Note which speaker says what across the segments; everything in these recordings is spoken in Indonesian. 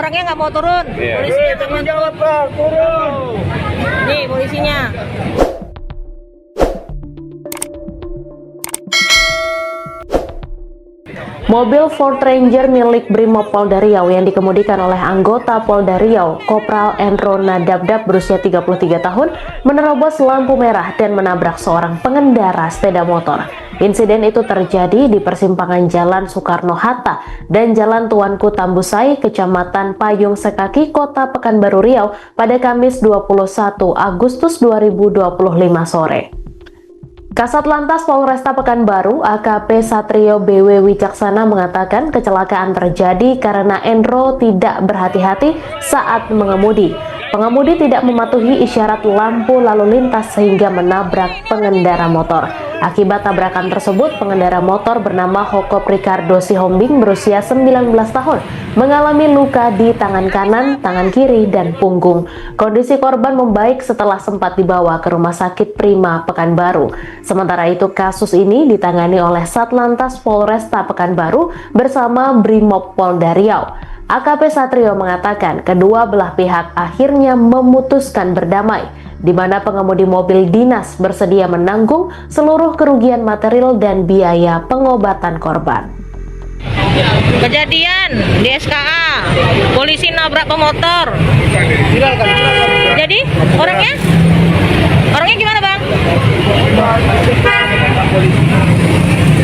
Speaker 1: orangnya nggak mau turun. Polisinya tanggung jawab, Pak. Turun. Nih polisinya.
Speaker 2: Mobil Ford Ranger milik Brimob Polda Riau yang dikemudikan oleh anggota Polda Riau, Kopral Endro Nadabdab berusia 33 tahun, menerobos lampu merah dan menabrak seorang pengendara sepeda motor. Insiden itu terjadi di persimpangan Jalan Soekarno-Hatta dan Jalan Tuanku Tambusai, Kecamatan Payung Sekaki, Kota Pekanbaru Riau pada Kamis 21 Agustus 2025 sore. Kasat Lantas Polresta Pekanbaru, AKP Satrio BW Wicaksana mengatakan kecelakaan terjadi karena Endro tidak berhati-hati saat mengemudi. Pengemudi tidak mematuhi isyarat lampu lalu lintas sehingga menabrak pengendara motor. Akibat tabrakan tersebut, pengendara motor bernama Hokop Ricardo Sihombing berusia 19 tahun mengalami luka di tangan kanan, tangan kiri, dan punggung. Kondisi korban membaik setelah sempat dibawa ke Rumah Sakit Prima Pekanbaru. Sementara itu, kasus ini ditangani oleh Satlantas Polresta Pekanbaru bersama Brimob Polda Riau. AKP Satrio mengatakan kedua belah pihak akhirnya memutuskan berdamai, di mana pengemudi mobil dinas bersedia menanggung seluruh kerugian material dan biaya pengobatan korban.
Speaker 1: Kejadian di SKA, polisi nabrak pemotor. Jadi orangnya gimana, Bang?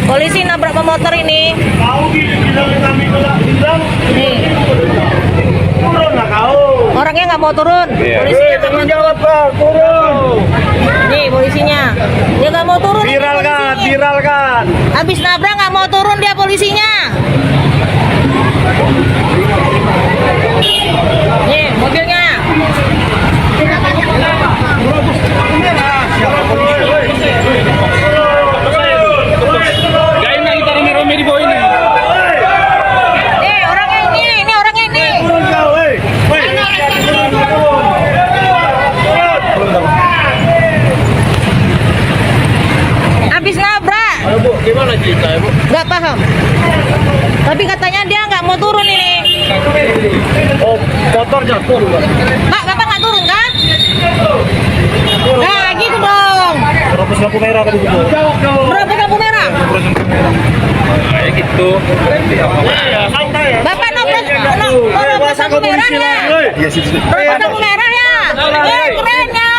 Speaker 1: Polisi nabrak pemotor ini. Nih. Orangnya nggak mau turun. Polisinya tanggung jawab, Pak. Turun. Nih polisinya. Dia nggak mau turun.
Speaker 3: Viralkan.
Speaker 1: Habis nabrak nggak mau turun dia polisinya. Nih mobilnya. Habis nabrak.
Speaker 3: Gimana cerita, Bu?
Speaker 1: Nggak paham. Tapi katanya dia nggak mau turun ini.
Speaker 3: Oh, motor jatuh.
Speaker 1: Pak, Bapak nggak turun kan? Nah, gitu dong.
Speaker 3: Terus lampu merah kan gitu.
Speaker 1: Berapa lampu merah?
Speaker 3: Kayak gitu.
Speaker 1: Bapak nabrak lampu merah ya? Berapa lampu merah ya? Keren ya.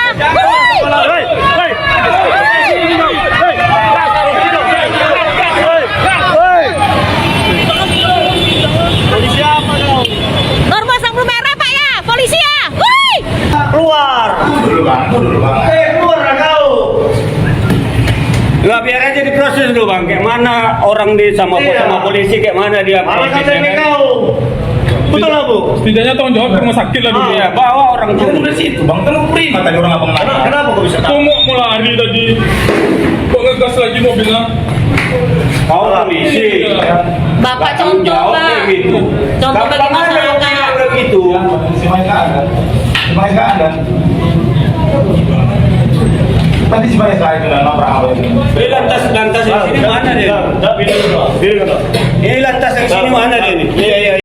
Speaker 1: Normal lampu merah, Pak ya? Polisi ya? Woi!
Speaker 3: Keluar kau. Lah biar aja diproses dulu, Bang. Kayak mana orang di sama polisi, kayak mana dia prosesnya kau. Betul lah, Bu.
Speaker 4: Setidaknya tanggung jawab ke rumah sakit lah dulu.
Speaker 3: Iya, bawa orang
Speaker 5: Itu dari situ, Bang. Kan prima tadi orang abang lari.
Speaker 3: Kenapa kok bisa tahu?
Speaker 4: Kok mau lari tadi? Kok ngegas lagi mobilnya?
Speaker 3: Kau polisi.
Speaker 1: Bapak contoh, Pak.
Speaker 3: Gitu.
Speaker 1: Contoh bagi masyarakat.
Speaker 3: Gitu.
Speaker 5: Si Maika ada. Tadi si Maika itu dan nabrak apa itu?
Speaker 3: Ini lantas di sini mana dia? Ini lantas yang sini mana dia nih? Iya.